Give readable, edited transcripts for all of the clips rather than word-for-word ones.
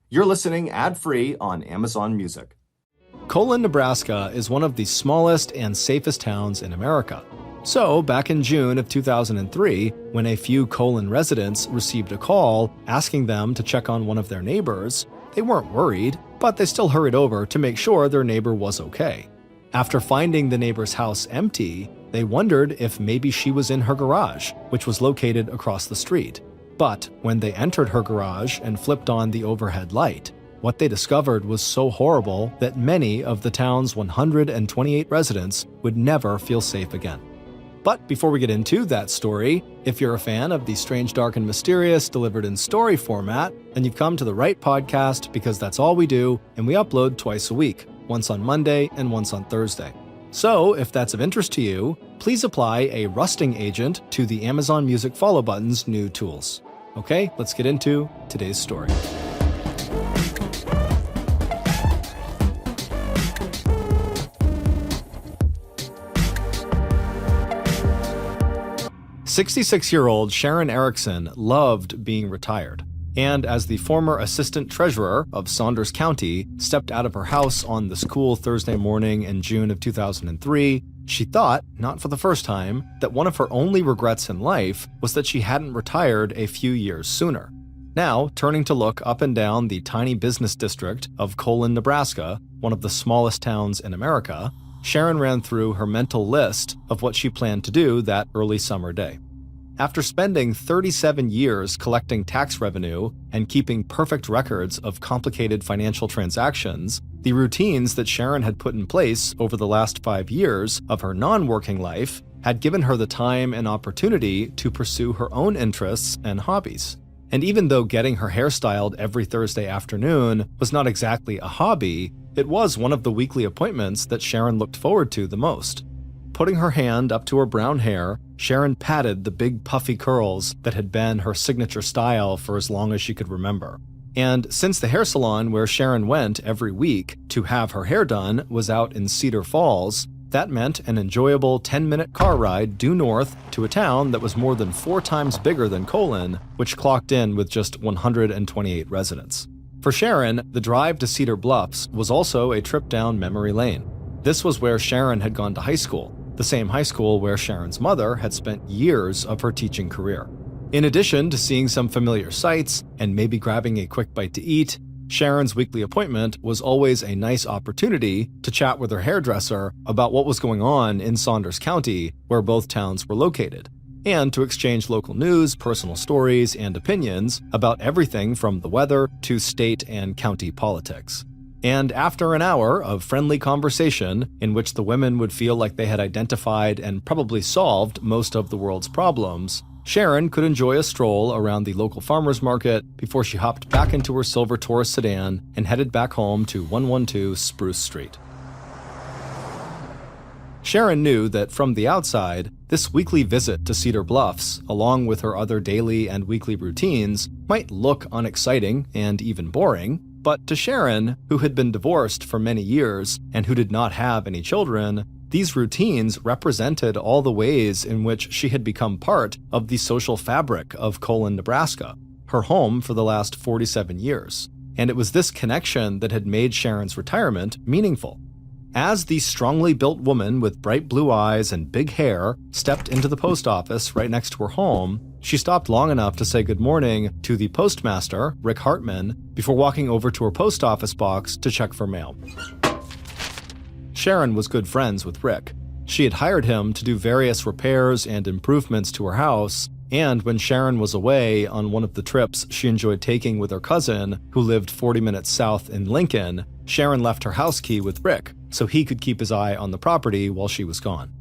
You're listening ad-free on Amazon Music. Colon, Nebraska is one of the smallest and safest towns in America. So, back in June of 2003, when a few Colon residents received a call asking them to check on one of their neighbors, they weren't worried, but they still hurried over to make sure their neighbor was okay. After finding the neighbor's house empty, they wondered if maybe she was in her garage, which was located across the street. But when they entered her garage and flipped on the overhead light, what they discovered was so horrible that many of the town's 128 residents would never feel safe again. But before we get into that story, if you're a fan of the strange, dark, and mysterious delivered in story format, then you've come to the right podcast because that's all we do, and we upload twice a week, once on Monday and once on Thursday. So, if that's of interest to you, please apply a rusting agent to the Amazon Music follow button's new tools. Okay, let's get into today's story. "66-year-old Sharon Erickson loved being retired, and as the former assistant treasurer of Saunders County stepped out of her house on this cool Thursday morning in June of 2003, she thought, not for the first time, that one of her only regrets in life was that she hadn't retired a few years sooner. Now, turning to look up and down the tiny business district of Colon, Nebraska, one of the smallest towns in America, Sharon ran through her mental list of what she planned to do that early summer day. After spending 37 years collecting tax revenue and keeping perfect records of complicated financial transactions, the routines that Sharon had put in place over the last 5 years of her non-working life had given her the time and opportunity to pursue her own interests and hobbies. And even though getting her hair styled every Thursday afternoon was not exactly a hobby, it was one of the weekly appointments that Sharon looked forward to the most. Putting her hand up to her brown hair, Sharon patted the big puffy curls that had been her signature style for as long as she could remember. And since the hair salon where Sharon went every week to have her hair done was out in Cedar Falls, that meant an enjoyable 10-minute car ride due north to a town that was more than 4 times bigger than Colon, which clocked in with just 128 residents. For Sharon, the drive to Cedar Bluffs was also a trip down memory lane. This was where Sharon had gone to high school, the same high school where Sharon's mother had spent years of her teaching career. In addition to seeing some familiar sights and maybe grabbing a quick bite to eat, Sharon's weekly appointment was always a nice opportunity to chat with her hairdresser about what was going on in Saunders County, where both towns were located, and to exchange local news, personal stories, and opinions about everything from the weather to state and county politics. And after an hour of friendly conversation in which the women would feel like they had identified and probably solved most of the world's problems, Sharon could enjoy a stroll around the local farmer's market before she hopped back into her silver Taurus sedan and headed back home to 112 Spruce Street. Sharon knew that from the outside, this weekly visit to Cedar Bluffs, along with her other daily and weekly routines, might look unexciting and even boring, but to Sharon, who had been divorced for many years and who did not have any children, these routines represented all the ways in which she had become part of the social fabric of Colon, Nebraska, her home for the last 47 years. And it was this connection that had made Sharon's retirement meaningful. As the strongly built woman with bright blue eyes and big hair stepped into the post office right next to her home, she stopped long enough to say good morning to the postmaster, Rick Hartman, before walking over to her post office box to check for mail. Sharon was good friends with Rick. She had hired him to do various repairs and improvements to her house, and when Sharon was away on one of the trips she enjoyed taking with her cousin, who lived 40 minutes south in Lincoln, Sharon left her house key with Rick so he could keep his eye on the property while she was gone.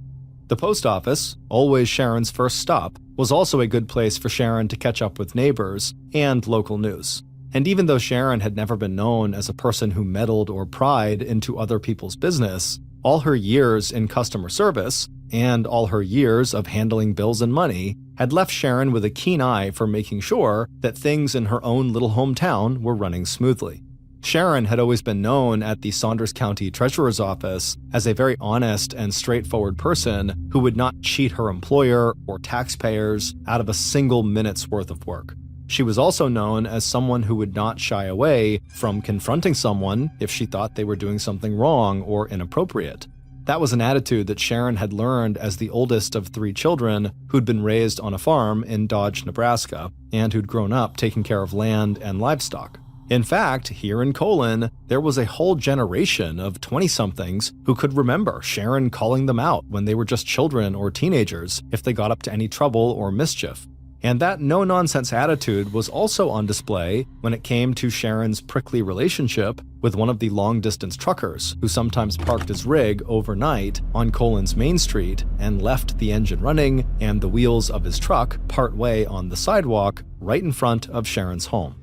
The post office, always Sharon's first stop, was also a good place for Sharon to catch up with neighbors and local news. And even though Sharon had never been known as a person who meddled or pried into other people's business, all her years in customer service and all her years of handling bills and money had left Sharon with a keen eye for making sure that things in her own little hometown were running smoothly. Sharon had always been known at the Saunders County Treasurer's Office as a very honest and straightforward person who would not cheat her employer or taxpayers out of a single minute's worth of work. She was also known as someone who would not shy away from confronting someone if she thought they were doing something wrong or inappropriate. That was an attitude that Sharon had learned as the oldest of 3 children who'd been raised on a farm in Dodge, Nebraska, and who'd grown up taking care of land and livestock. In fact, here in Colon, there was a whole generation of 20-somethings who could remember Sharon calling them out when they were just children or teenagers if they got up to any trouble or mischief. And that no-nonsense attitude was also on display when it came to Sharon's prickly relationship with one of the long-distance truckers who sometimes parked his rig overnight on Colon's Main Street and left the engine running and the wheels of his truck partway on the sidewalk right in front of Sharon's home.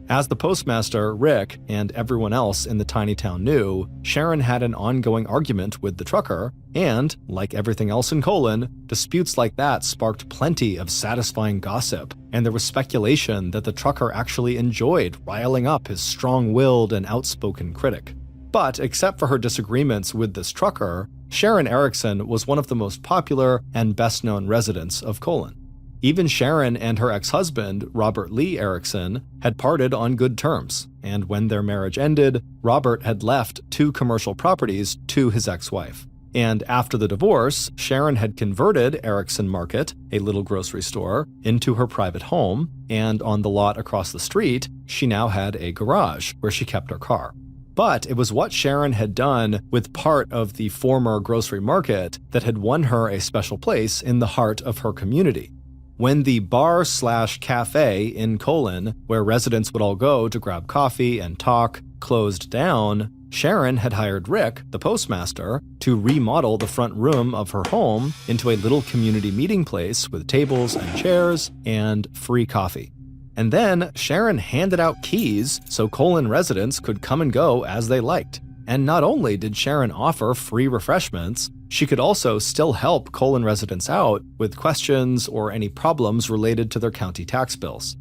As the postmaster, Rick, and everyone else in the tiny town knew, Sharon had an ongoing argument with the trucker, and, like everything else in Colon, disputes like that sparked plenty of satisfying gossip, and there was speculation that the trucker actually enjoyed riling up his strong-willed and outspoken critic. But except for her disagreements with this trucker, Sharon Erickson was one of the most popular and best-known residents of Colon. Even Sharon and her ex-husband, Robert Lee Erickson, had parted on good terms, and when their marriage ended, Robert had left 2 commercial properties to his ex-wife. And after the divorce, Sharon had converted Erickson Market, a little grocery store, into her private home, and on the lot across the street, she now had a garage where she kept her car. But it was what Sharon had done with part of the former grocery market that had won her a special place in the heart of her community. When the bar/cafe in Colon, where residents would all go to grab coffee and talk, closed down, Sharon had hired Rick, the postmaster, to remodel the front room of her home into a little community meeting place with tables and chairs and free coffee. And then Sharon handed out keys so Colon residents could come and go as they liked. And not only did Sharon offer free refreshments, she could also still help Colon residents out with questions or any problems related to their county tax bills.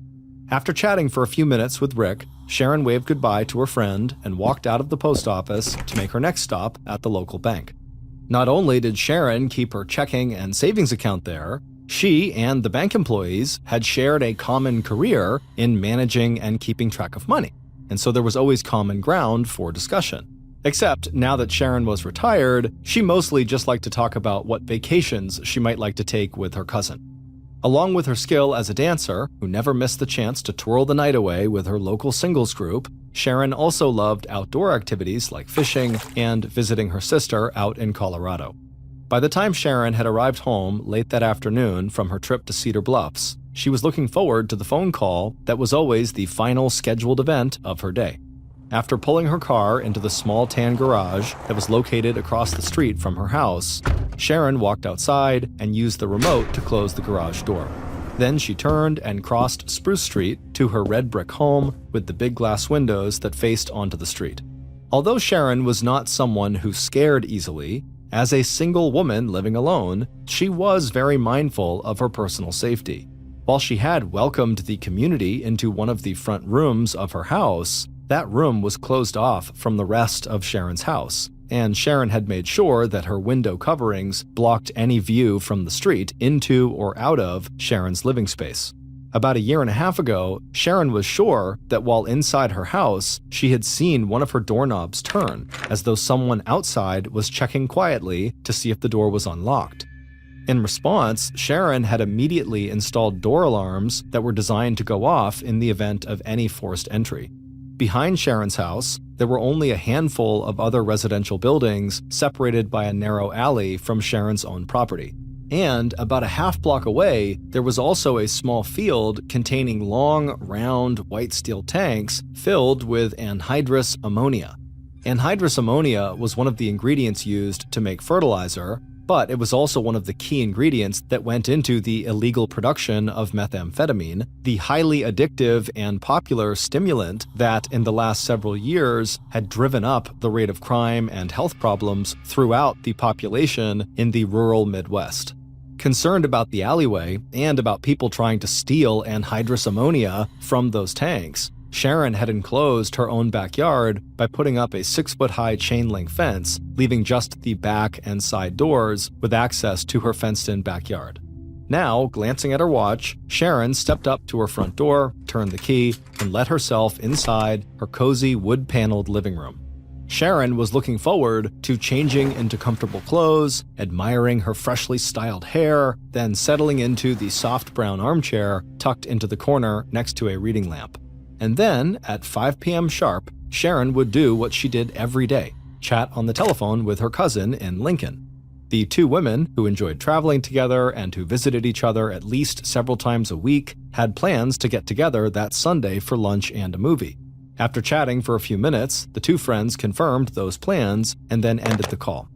After chatting for a few minutes with Rick, Sharon waved goodbye to her friend and walked out of the post office to make her next stop at the local bank. Not only did Sharon keep her checking and savings account there, she and the bank employees had shared a common career in managing and keeping track of money, and so there was always common ground for discussion. Except now that Sharon was retired, she mostly just liked to talk about what vacations she might like to take with her cousin. Along with her skill as a dancer, who never missed the chance to twirl the night away with her local singles group, Sharon also loved outdoor activities like fishing and visiting her sister out in Colorado. By the time Sharon had arrived home late that afternoon from her trip to Cedar Bluffs, she was looking forward to the phone call that was always the final scheduled event of her day. After pulling her car into the small tan garage that was located across the street from her house, Sharon walked outside and used the remote to close the garage door. Then she turned and crossed Spruce Street to her red brick home with the big glass windows that faced onto the street. Although Sharon was not someone who scared easily, as a single woman living alone, she was very mindful of her personal safety. While she had welcomed the community into one of the front rooms of her house, that room was closed off from the rest of Sharon's house, and Sharon had made sure that her window coverings blocked any view from the street into or out of Sharon's living space. About a year and a half ago, Sharon was sure that while inside her house, she had seen one of her doorknobs turn, as though someone outside was checking quietly to see if the door was unlocked. In response, Sharon had immediately installed door alarms that were designed to go off in the event of any forced entry. Behind Sharon's house, there were only a handful of other residential buildings separated by a narrow alley from Sharon's own property. And about a half block away, there was also a small field containing long, round, white steel tanks filled with anhydrous ammonia. Anhydrous ammonia was one of the ingredients used to make fertilizer, but it was also one of the key ingredients that went into the illegal production of methamphetamine, the highly addictive and popular stimulant that in the last several years had driven up the rate of crime and health problems throughout the population in the rural Midwest. Concerned about the alleyway and about people trying to steal anhydrous ammonia from those tanks, Sharon had enclosed her own backyard by putting up a 6-foot-high chain-link fence, leaving just the back and side doors with access to her fenced-in backyard. Now, glancing at her watch, Sharon stepped up to her front door, turned the key, and let herself inside her cozy wood-paneled living room. Sharon was looking forward to changing into comfortable clothes, admiring her freshly styled hair, then settling into the soft brown armchair tucked into the corner next to a reading lamp. And then, at 5 p.m. sharp, Sharon would do what she did every day, chat on the telephone with her cousin in Lincoln. The two women, who enjoyed traveling together and who visited each other at least several times a week, had plans to get together that Sunday for lunch and a movie. After chatting for a few minutes, the two friends confirmed those plans and then ended the call.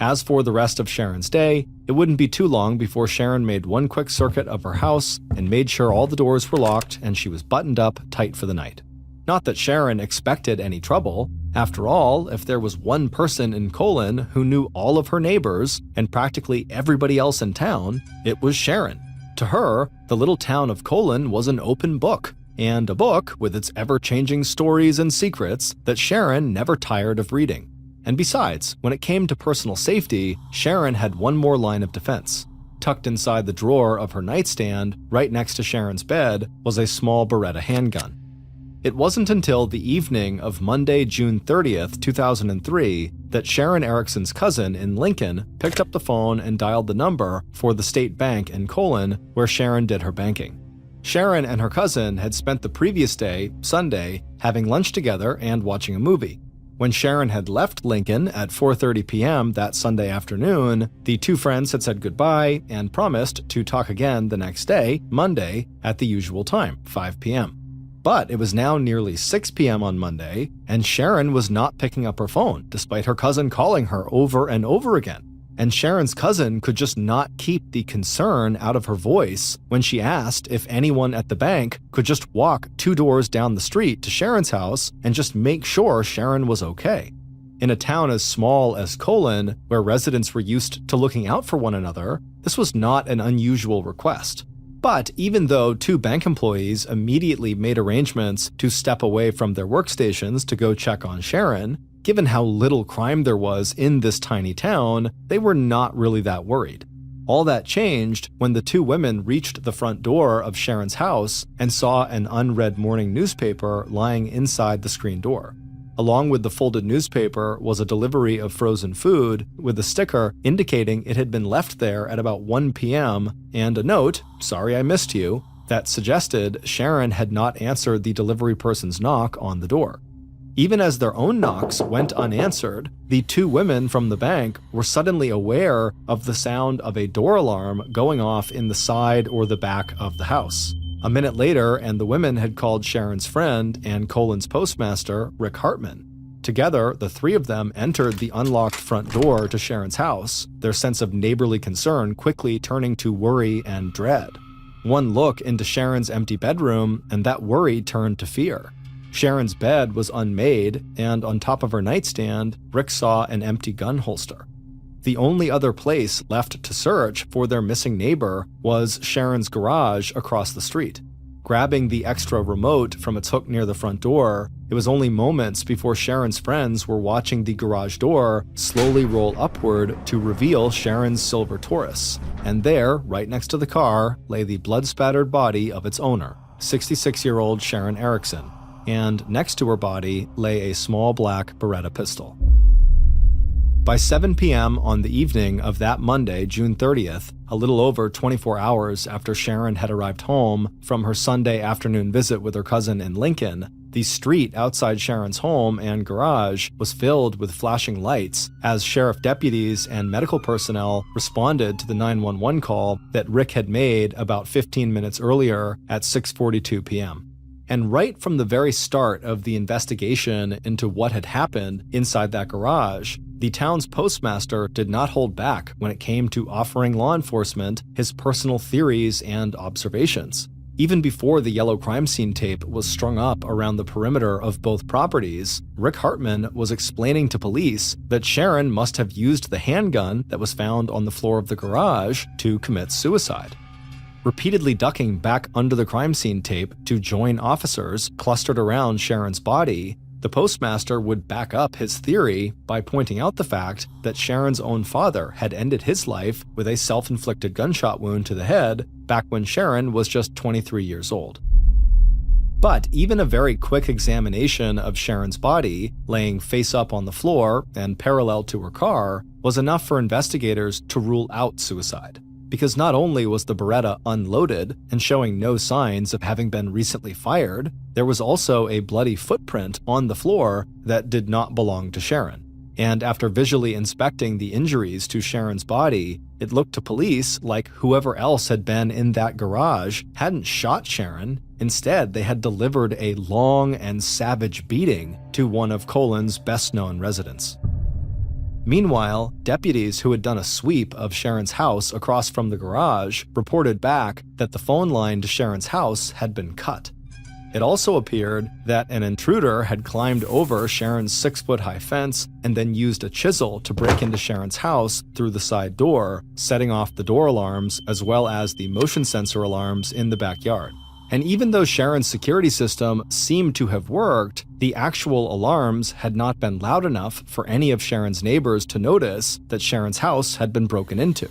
As for the rest of Sharon's day, it wouldn't be too long before Sharon made one quick circuit of her house and made sure all the doors were locked and she was buttoned up tight for the night. Not that Sharon expected any trouble. After all, if there was one person in Colon who knew all of her neighbors and practically everybody else in town, it was Sharon. To her, the little town of Colon was an open book, and a book with its ever-changing stories and secrets that Sharon never tired of reading. And besides, when it came to personal safety, Sharon had one more line of defense. Tucked inside the drawer of her nightstand, right next to Sharon's bed, was a small Beretta handgun. It wasn't until the evening of Monday, June 30th, 2003, that Sharon Erickson's cousin in Lincoln picked up the phone and dialed the number for the state bank in Colon, where Sharon did her banking. Sharon and her cousin had spent the previous day, Sunday, having lunch together and watching a movie. When Sharon had left Lincoln at 4:30 p.m. that Sunday afternoon, the two friends had said goodbye and promised to talk again the next day, Monday, at the usual time, 5 p.m. But it was now nearly 6 p.m. on Monday, and Sharon was not picking up her phone, despite her cousin calling her over and over again. And Sharon's cousin could just not keep the concern out of her voice when she asked if anyone at the bank could just walk 2 doors down the street to Sharon's house and just make sure Sharon was okay. In a town as small as Colon, where residents were used to looking out for one another, this was not an unusual request. But even though 2 bank employees immediately made arrangements to step away from their workstations to go check on Sharon, given how little crime there was in this tiny town, they were not really that worried. All that changed when the 2 women reached the front door of Sharon's house and saw an unread morning newspaper lying inside the screen door. Along with the folded newspaper was a delivery of frozen food with a sticker indicating it had been left there at about 1 p.m. and a note, "Sorry I missed you," that suggested Sharon had not answered the delivery person's knock on the door. Even as their own knocks went unanswered, the 2 women from the bank were suddenly aware of the sound of a door alarm going off in the side or the back of the house. A minute later, and the women had called Sharon's friend and Colon's postmaster, Rick Hartman. Together, the 3 of them entered the unlocked front door to Sharon's house, their sense of neighborly concern quickly turning to worry and dread. One look into Sharon's empty bedroom, and that worry turned to fear. Sharon's bed was unmade, and on top of her nightstand, Rick saw an empty gun holster. The only other place left to search for their missing neighbor was Sharon's garage across the street. Grabbing the extra remote from its hook near the front door, it was only moments before Sharon's friends were watching the garage door slowly roll upward to reveal Sharon's silver Taurus. And there, right next to the car, lay the blood-spattered body of its owner, 66-year-old Sharon Erickson. And next to her body lay a small black Beretta pistol. By 7 p.m. on the evening of that Monday, June 30th, a little over 24 hours after Sharon had arrived home from her Sunday afternoon visit with her cousin in Lincoln, the street outside Sharon's home and garage was filled with flashing lights as sheriff deputies and medical personnel responded to the 911 call that Rick had made about 15 minutes earlier at 6:42 p.m. And right from the very start of the investigation into what had happened inside that garage, the town's postmaster did not hold back when it came to offering law enforcement his personal theories and observations. Even before the yellow crime scene tape was strung up around the perimeter of both properties, Rick Hartman was explaining to police that Sharon must have used the handgun that was found on the floor of the garage to commit suicide. Repeatedly ducking back under the crime scene tape to join officers clustered around Sharon's body, the The postmaster would back up his theory by pointing out the fact that Sharon's own father had ended his life with a self-inflicted gunshot wound to the head back when Sharon was just 23 years old. But even a very quick examination of Sharon's body, laying face up on the floor and parallel to her car, was enough for investigators to rule out suicide. Because not only was the Beretta unloaded and showing no signs of having been recently fired, there was also a bloody footprint on the floor that did not belong to Sharon. And after visually inspecting the injuries to Sharon's body, it looked to police like whoever else had been in that garage hadn't shot Sharon. Instead, they had delivered a long and savage beating to one of Colin's best-known residents. Meanwhile, deputies who had done a sweep of Sharon's house across from the garage reported back that the phone line to Sharon's house had been cut. It also appeared that an intruder had climbed over Sharon's 6-foot-high fence and then used a chisel to break into Sharon's house through the side door, setting off the door alarms as well as the motion sensor alarms in the backyard. And even though Sharon's security system seemed to have worked, the actual alarms had not been loud enough for any of Sharon's neighbors to notice that Sharon's house had been broken into.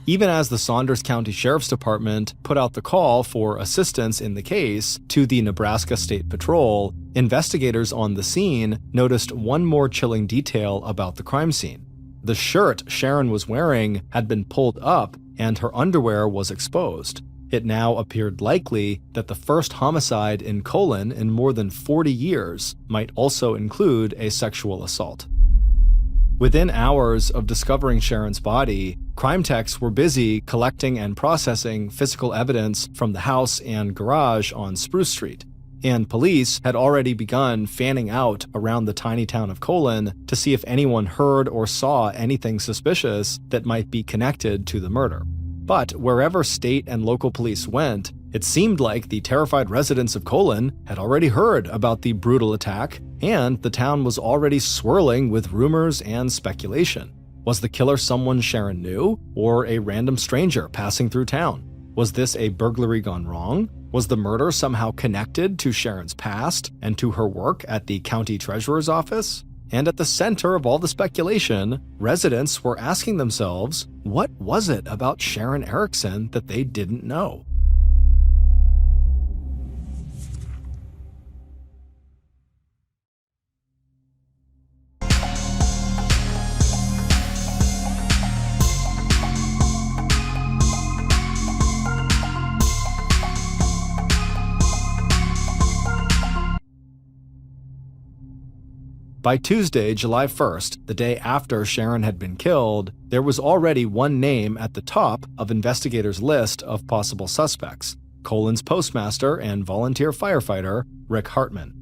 Even as the Saunders County Sheriff's Department put out the call for assistance in the case to the Nebraska State Patrol, investigators on the scene noticed one more chilling detail about the crime scene. The shirt Sharon was wearing had been pulled up and her underwear was exposed. It now appeared likely that the first homicide in Colon in more than 40 years might also include a sexual assault. Within hours of discovering Sharon's body, crime techs were busy collecting and processing physical evidence from the house and garage on Spruce Street, and police had already begun fanning out around the tiny town of Colon to see if anyone heard or saw anything suspicious that might be connected to the murder. But wherever state and local police went, it seemed like the terrified residents of Colon had already heard about the brutal attack, and the town was already swirling with rumors and speculation. Was the killer someone Sharon knew, or a random stranger passing through town? Was this a burglary gone wrong? Was the murder somehow connected to Sharon's past and to her work at the county treasurer's office? And at the center of all the speculation, residents were asking themselves, what was it about Sharon Erickson that they didn't know? By Tuesday, July 1st, the day after Sharon had been killed, there was already one name at the top of investigators' list of possible suspects: Colon's postmaster and volunteer firefighter, Rick Hartman.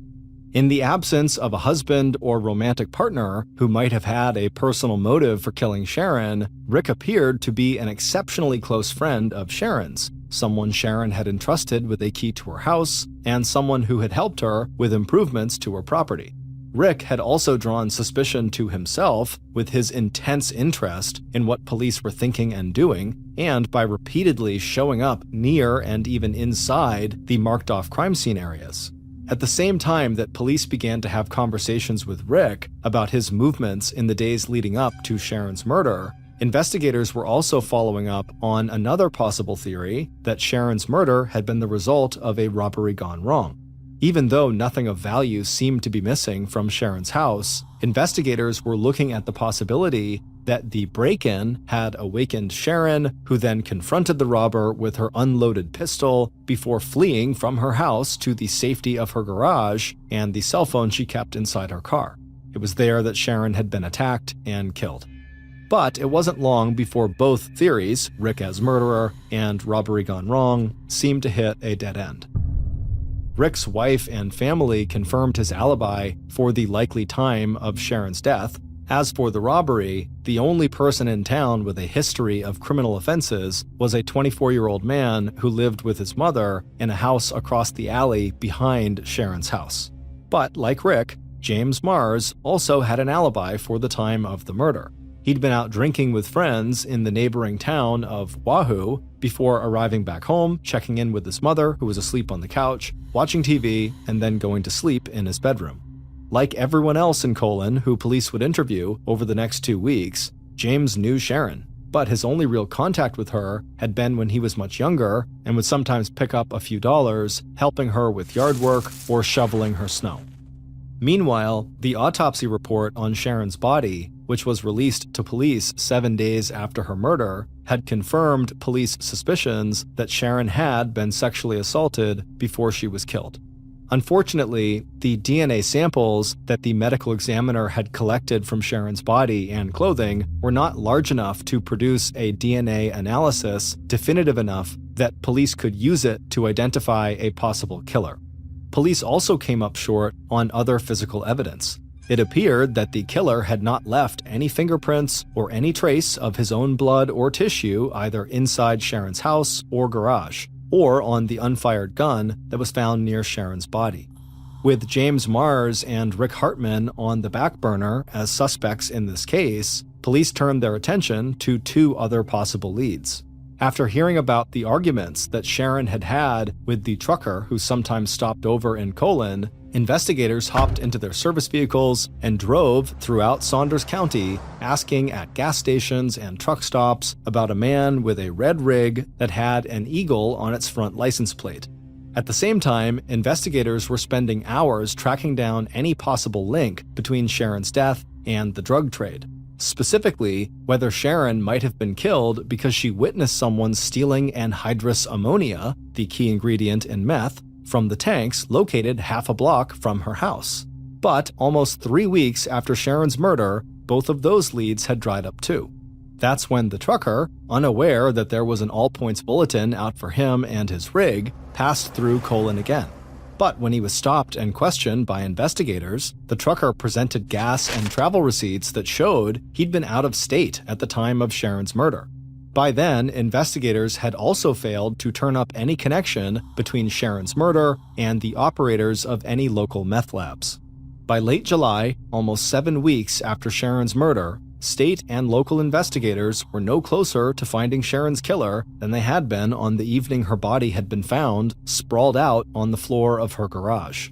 In the absence of a husband or romantic partner who might have had a personal motive for killing Sharon, Rick appeared to be an exceptionally close friend of Sharon's, someone Sharon had entrusted with a key to her house, and someone who had helped her with improvements to her property. Rick had also drawn suspicion to himself with his intense interest in what police were thinking and doing, and by repeatedly showing up near and even inside the marked-off crime scene areas. At the same time that police began to have conversations with Rick about his movements in the days leading up to Sharon's murder, investigators were also following up on another possible theory that Sharon's murder had been the result of a robbery gone wrong. Even though nothing of value seemed to be missing from Sharon's house, investigators were looking at the possibility that the break-in had awakened Sharon, who then confronted the robber with her unloaded pistol before fleeing from her house to the safety of her garage and the cell phone she kept inside her car. It was there that Sharon had been attacked and killed. But it wasn't long before both theories, Rick as murderer and robbery gone wrong, seemed to hit a dead end. Rick's wife and family confirmed his alibi for the likely time of Sharon's death. As for the robbery, the only person in town with a history of criminal offenses was a 24-year-old man who lived with his mother in a house across the alley behind Sharon's house. But like Rick, James Mars also had an alibi for the time of the murder. He'd been out drinking with friends in the neighboring town of Wahoo before arriving back home, checking in with his mother, who was asleep on the couch, watching TV, and then going to sleep in his bedroom. Like everyone else in Colon who police would interview over the next 2 weeks, James knew Sharon, but his only real contact with her had been when he was much younger and would sometimes pick up a few dollars, helping her with yard work or shoveling her snow. Meanwhile, the autopsy report on Sharon's body, which was released to police 7 days after her murder, had confirmed police suspicions that Sharon had been sexually assaulted before she was killed. Unfortunately, the DNA samples that the medical examiner had collected from Sharon's body and clothing were not large enough to produce a DNA analysis definitive enough that police could use it to identify a possible killer. Police also came up short on other physical evidence. It appeared that the killer had not left any fingerprints or any trace of his own blood or tissue either inside Sharon's house or garage, or on the unfired gun that was found near Sharon's body. With James Mars and Rick Hartman on the back burner as suspects in this case, police turned their attention to 2 other possible leads. After hearing about the arguments that Sharon had had with the trucker who sometimes stopped over in Colon, investigators hopped into their service vehicles and drove throughout Saunders County, asking at gas stations and truck stops about a man with a red rig that had an eagle on its front license plate. At the same time, investigators were spending hours tracking down any possible link between Sharon's death and the drug trade. Specifically, whether Sharon might have been killed because she witnessed someone stealing anhydrous ammonia, the key ingredient in meth, from the tanks located half a block from her house. But almost 3 weeks after Sharon's murder, both of those leads had dried up too. That's when the trucker, unaware that there was an all-points bulletin out for him and his rig, passed through Colon again. But when he was stopped and questioned by investigators, the trucker presented gas and travel receipts that showed he'd been out of state at the time of Sharon's murder. By then, investigators had also failed to turn up any connection between Sharon's murder and the operators of any local meth labs. By late July, almost 7 weeks after Sharon's murder, state and local investigators were no closer to finding Sharon's killer than they had been on the evening her body had been found sprawled out on the floor of her garage.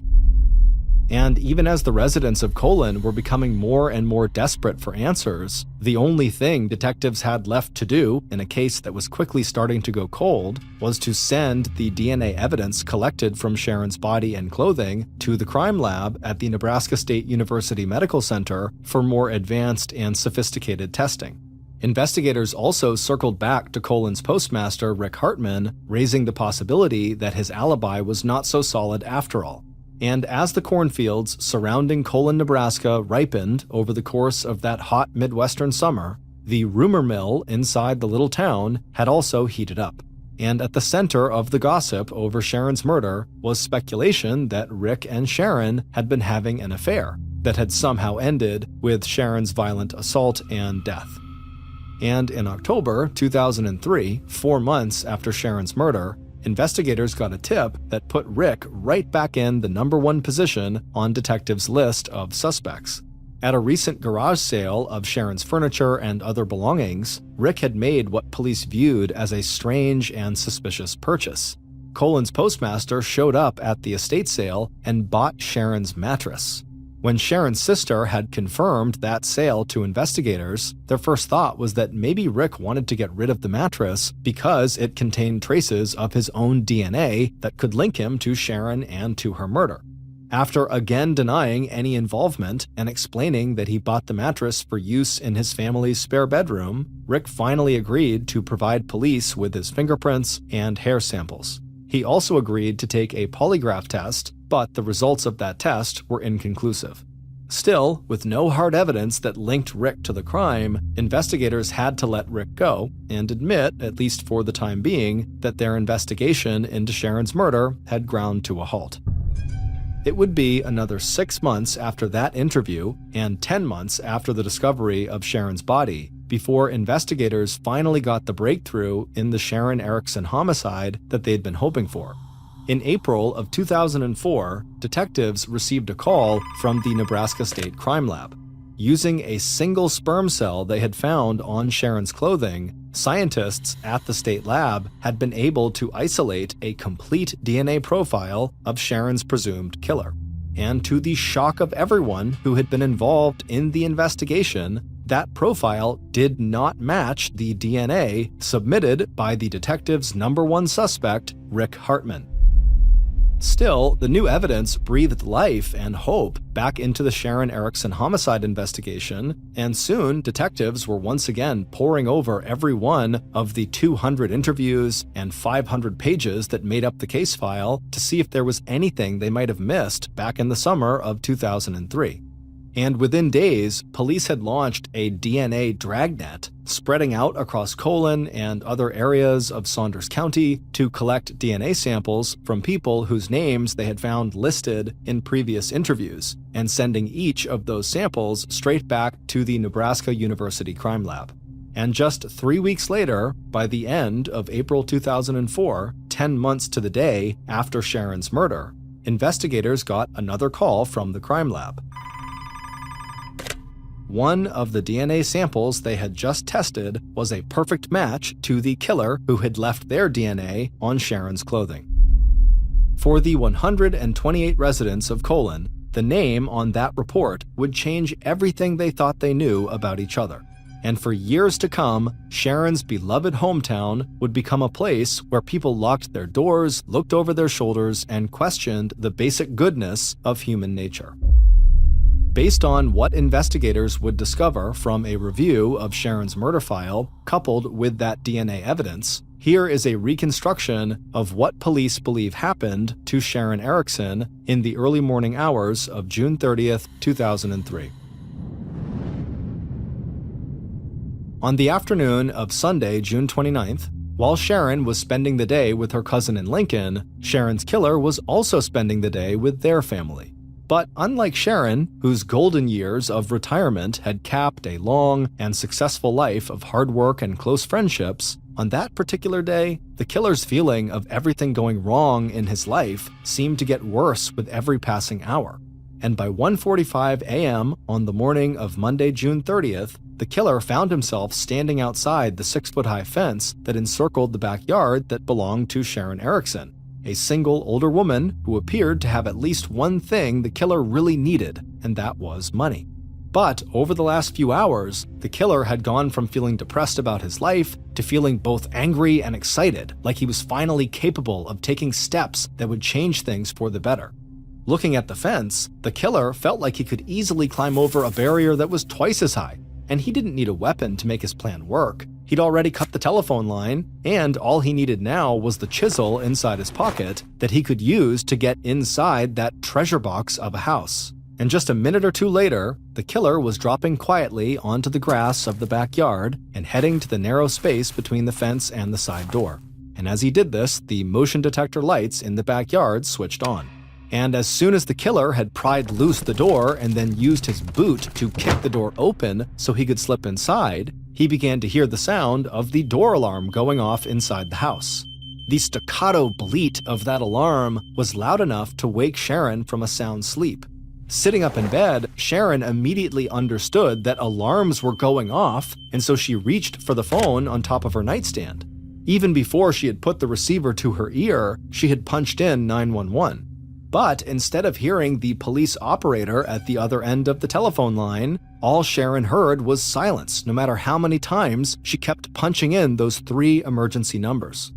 And even as the residents of Colon were becoming more and more desperate for answers, the only thing detectives had left to do in a case that was quickly starting to go cold was to send the DNA evidence collected from Sharon's body and clothing to the crime lab at the Nebraska State University Medical Center for more advanced and sophisticated testing. Investigators also circled back to Colon's postmaster, Rick Hartman, raising the possibility that his alibi was not so solid after all. And as the cornfields surrounding Colon, Nebraska ripened over the course of that hot Midwestern summer, the rumor mill inside the little town had also heated up. And at the center of the gossip over Sharon's murder was speculation that Rick and Sharon had been having an affair that had somehow ended with Sharon's violent assault and death. And in October 2003, 4 months after Sharon's murder, investigators got a tip that put Rick right back in the #1 position on detectives' list of suspects. At a recent garage sale of Sharon's furniture and other belongings, Rick had made what police viewed as a strange and suspicious purchase. Colon's postmaster showed up at the estate sale and bought Sharon's mattress. When Sharon's sister had confirmed that sale to investigators, their first thought was that maybe Rick wanted to get rid of the mattress because it contained traces of his own DNA that could link him to Sharon and to her murder. After again denying any involvement and explaining that he bought the mattress for use in his family's spare bedroom, Rick finally agreed to provide police with his fingerprints and hair samples. He also agreed to take a polygraph test, but the results of that test were inconclusive. Still, with no hard evidence that linked Rick to the crime, investigators had to let Rick go and admit, at least for the time being, that their investigation into Sharon's murder had ground to a halt. It would be another 6 months after that interview and 10 months after the discovery of Sharon's body before investigators finally got the breakthrough in the Sharon Erickson homicide that they'd been hoping for. In April of 2004, detectives received a call from the Nebraska State Crime Lab. Using a single sperm cell they had found on Sharon's clothing, scientists at the state lab had been able to isolate a complete DNA profile of Sharon's presumed killer. and to the shock of everyone who had been involved in the investigation, that profile did not match the DNA submitted by the detective's #1 suspect, Rick Hartman. Still, the new evidence breathed life and hope back into the Sharon Erickson homicide investigation, and soon detectives were once again poring over every one of the 200 interviews and 500 pages that made up the case file to see if there was anything they might have missed back in the summer of 2003. And within days, police had launched a DNA dragnet, spreading out across Colon and other areas of Saunders County to collect DNA samples from people whose names they had found listed in previous interviews, and sending each of those samples straight back to the Nebraska University Crime Lab. And just 3 weeks later, by the end of April 2004, 10 months to the day after Sharon's murder, investigators got another call from the crime lab. One of the DNA samples they had just tested was a perfect match to the killer who had left their DNA on Sharon's clothing. For the 128 residents of Colon, the name on that report would change everything they thought they knew about each other. And for years to come, Sharon's beloved hometown would become a place where people locked their doors, looked over their shoulders, and questioned the basic goodness of human nature. Based on what investigators would discover from a review of Sharon's murder file, coupled with that DNA evidence, here is a reconstruction of what police believe happened to Sharon Erickson in the early morning hours of June 30th, 2003. On the afternoon of Sunday, June 29th, while Sharon was spending the day with her cousin in Lincoln, Sharon's killer was also spending the day with their family. But unlike Sharon, whose golden years of retirement had capped a long and successful life of hard work and close friendships, on that particular day, the killer's feeling of everything going wrong in his life seemed to get worse with every passing hour. And by 1:45 a.m. on the morning of Monday, June 30th, the killer found himself standing outside the 6-foot-high fence that encircled the backyard that belonged to Sharon Erickson, a single older woman who appeared to have at least one thing the killer really needed, and that was money. But over the last few hours, the killer had gone from feeling depressed about his life to feeling both angry and excited, like he was finally capable of taking steps that would change things for the better. Looking at the fence, the killer felt like he could easily climb over a barrier that was twice as high, and he didn't need a weapon to make his plan work. He'd already cut the telephone line, and all he needed now was the chisel inside his pocket that he could use to get inside that treasure box of a house. And just a minute or two later, the killer was dropping quietly onto the grass of the backyard and heading to the narrow space between the fence and the side door. And as he did this, the motion detector lights in the backyard switched on. And as soon as the killer had pried loose the door and then used his boot to kick the door open so he could slip inside, he began to hear the sound of the door alarm going off inside the house. The staccato bleat of that alarm was loud enough to wake Sharon from a sound sleep. Sitting up in bed, Sharon immediately understood that alarms were going off, and so she reached for the phone on top of her nightstand. Even before she had put the receiver to her ear, she had punched in 911. But instead of hearing the police operator at the other end of the telephone line, all Sharon heard was silence, no matter how many times she kept punching in those 3 emergency numbers.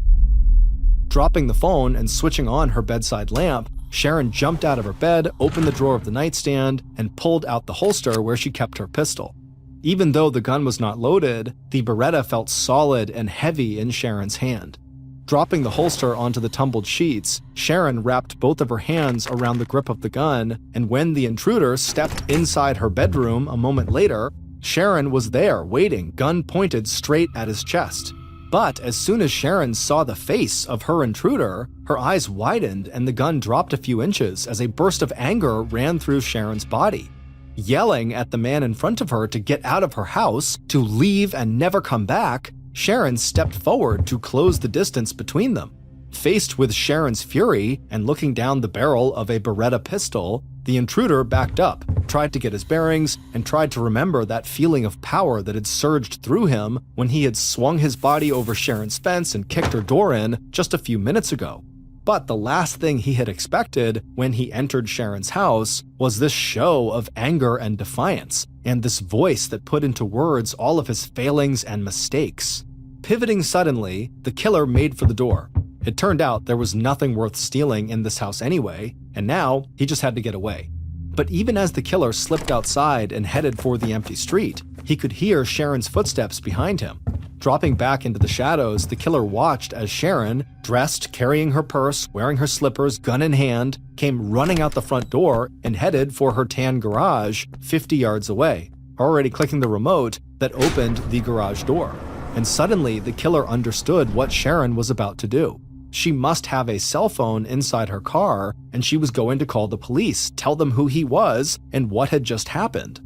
Dropping the phone and switching on her bedside lamp, Sharon jumped out of her bed, opened the drawer of the nightstand, and pulled out the holster where she kept her pistol. Even though the gun was not loaded, the Beretta felt solid and heavy in Sharon's hand. Dropping the holster onto the tumbled sheets, Sharon wrapped both of her hands around the grip of the gun, and when the intruder stepped inside her bedroom a moment later, Sharon was there, waiting, gun pointed straight at his chest. But as soon as Sharon saw the face of her intruder, her eyes widened and the gun dropped a few inches as a burst of anger ran through Sharon's body. Yelling at the man in front of her to get out of her house, to leave and never come back, Sharon stepped forward to close the distance between them. Faced with Sharon's fury and looking down the barrel of a Beretta pistol, the intruder backed up, tried to get his bearings, and tried to remember that feeling of power that had surged through him when he had swung his body over Sharon's fence and kicked her door in just a few minutes ago. But the last thing he had expected when he entered Sharon's house was this show of anger and defiance, and this voice that put into words all of his failings and mistakes. Pivoting suddenly, the killer made for the door. It turned out there was nothing worth stealing in this house anyway, and now he just had to get away. But even as the killer slipped outside and headed for the empty street, he could hear Sharon's footsteps behind him. Dropping back into the shadows, the killer watched as Sharon, dressed, carrying her purse, wearing her slippers, gun in hand, came running out the front door and headed for her tan garage 50 yards away, already clicking the remote that opened the garage door. And suddenly, the killer understood what Sharon was about to do. She must have a cell phone inside her car, and she was going to call the police, tell them who he was and what had just happened.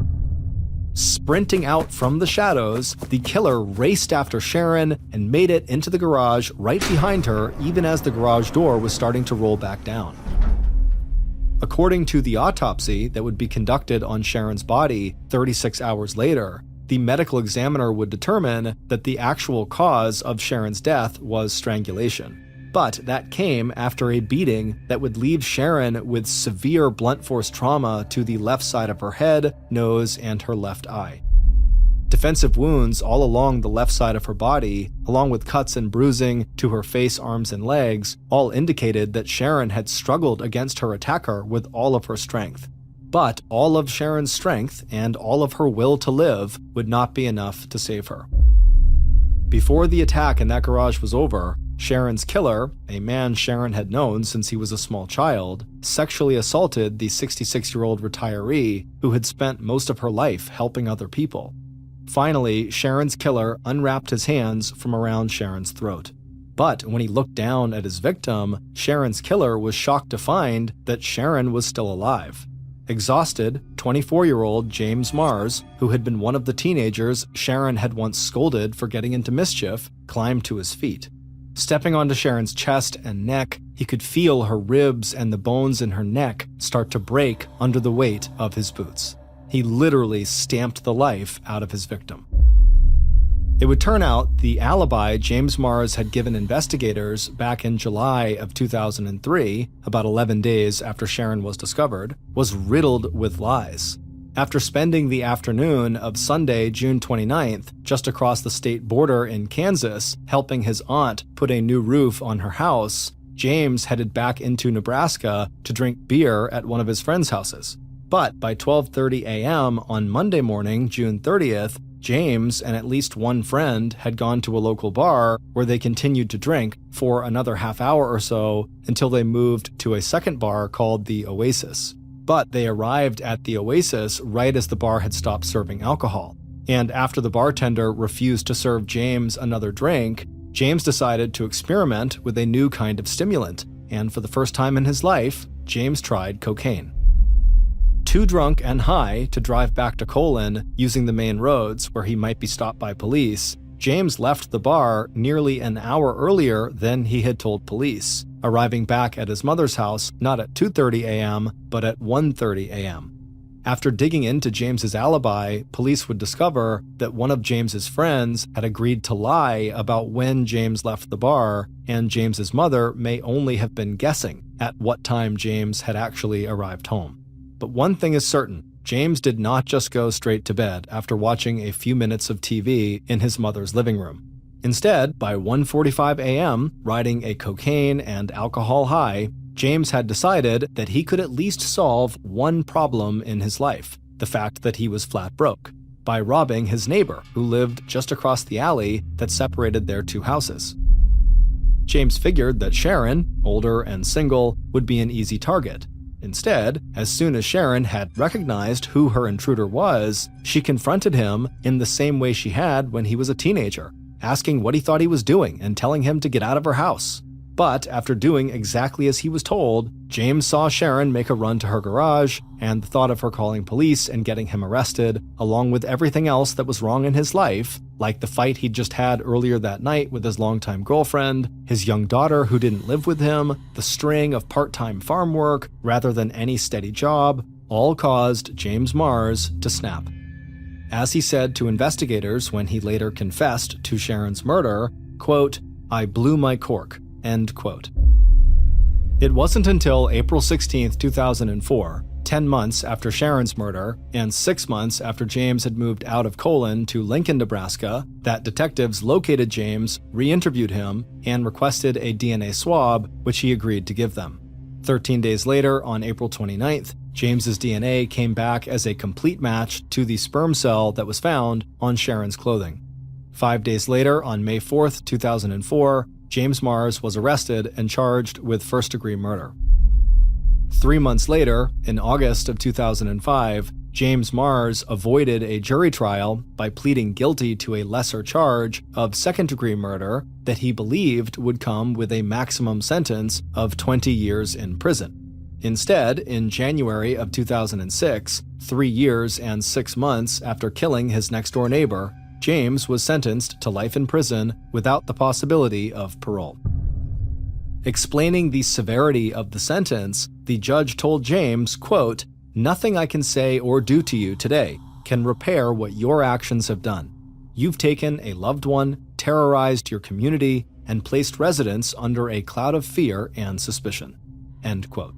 Sprinting out from the shadows, the killer raced after Sharon and made it into the garage right behind her, even as the garage door was starting to roll back down. According to the autopsy that would be conducted on Sharon's body 36 hours later, the medical examiner would determine that the actual cause of Sharon's death was strangulation. But that came after a beating that would leave Sharon with severe blunt force trauma to the left side of her head, nose, and her left eye. Defensive wounds all along the left side of her body, along with cuts and bruising to her face, arms, and legs, all indicated that Sharon had struggled against her attacker with all of her strength. But all of Sharon's strength and all of her will to live would not be enough to save her. Before the attack in that garage was over, Sharon's killer, a man Sharon had known since he was a small child, sexually assaulted the 66-year-old retiree who had spent most of her life helping other people. Finally, Sharon's killer unwrapped his hands from around Sharon's throat. But when he looked down at his victim, Sharon's killer was shocked to find that Sharon was still alive. Exhausted, 24-year-old James Mars, who had been one of the teenagers Sharon had once scolded for getting into mischief, climbed to his feet. Stepping onto Sharon's chest and neck, he could feel her ribs and the bones in her neck start to break under the weight of his boots. He literally stamped the life out of his victim. It would turn out the alibi James Mars had given investigators back in July of 2003, about 11 days after Sharon was discovered, was riddled with lies. After spending the afternoon of Sunday, June 29th, just across the state border in Kansas, helping his aunt put a new roof on her house, James headed back into Nebraska to drink beer at one of his friends' houses. But by 12:30 a.m. on Monday morning, June 30th, James and at least one friend had gone to a local bar where they continued to drink for another half hour or so until they moved to a second bar called the Oasis. But they arrived at the Oasis right as the bar had stopped serving alcohol. And after the bartender refused to serve James another drink, James decided to experiment with a new kind of stimulant. And for the first time in his life, James tried cocaine. Too drunk and high to drive back to Colon using the main roads where he might be stopped by police, James left the bar nearly an hour earlier than he had told police, arriving back at his mother's house not at 2:30 a.m., but at 1:30 a.m. After digging into James's alibi, police would discover that one of James's friends had agreed to lie about when James left the bar, and James's mother may only have been guessing at what time James had actually arrived home. But one thing is certain, James did not just go straight to bed after watching a few minutes of TV in his mother's living room. Instead, by 1:45 a.m., riding a cocaine and alcohol high, James had decided that he could at least solve one problem in his life, the fact that he was flat broke, by robbing his neighbor who lived just across the alley that separated their two houses. James figured that Sharon, older and single, would be an easy target. Instead, as soon as Sharon had recognized who her intruder was, she confronted him in the same way she had when he was a teenager, asking what he thought he was doing and telling him to get out of her house. But after doing exactly as he was told, James saw Sharon make a run to her garage, and the thought of her calling police and getting him arrested, along with everything else that was wrong in his life, like the fight he'd just had earlier that night with his longtime girlfriend, his young daughter who didn't live with him, the string of part-time farm work rather than any steady job, all caused James Mars to snap. As he said to investigators when he later confessed to Sharon's murder, quote, "I blew my cork," end quote. It wasn't until April 16, 2004, 10 months after Sharon's murder and 6 months after James had moved out of Colon to Lincoln, Nebraska, that detectives located James, re-interviewed him, and requested a DNA swab, which he agreed to give them. 13 days later, on April 29th, James's DNA came back as a complete match to the sperm cell that was found on Sharon's clothing. 5 days later, on May 4th, 2004, James Mars was arrested and charged with first-degree murder. 3 months later, in August of 2005, James Mars avoided a jury trial by pleading guilty to a lesser charge of second-degree murder that he believed would come with a maximum sentence of 20 years in prison. Instead, in January of 2006, 3 years and 6 months after killing his next-door neighbor, James was sentenced to life in prison without the possibility of parole. Explaining the severity of the sentence, the judge told James, quote, "Nothing I can say or do to you today can repair what your actions have done. You've taken a loved one, terrorized your community, and placed residents under a cloud of fear and suspicion." End quote.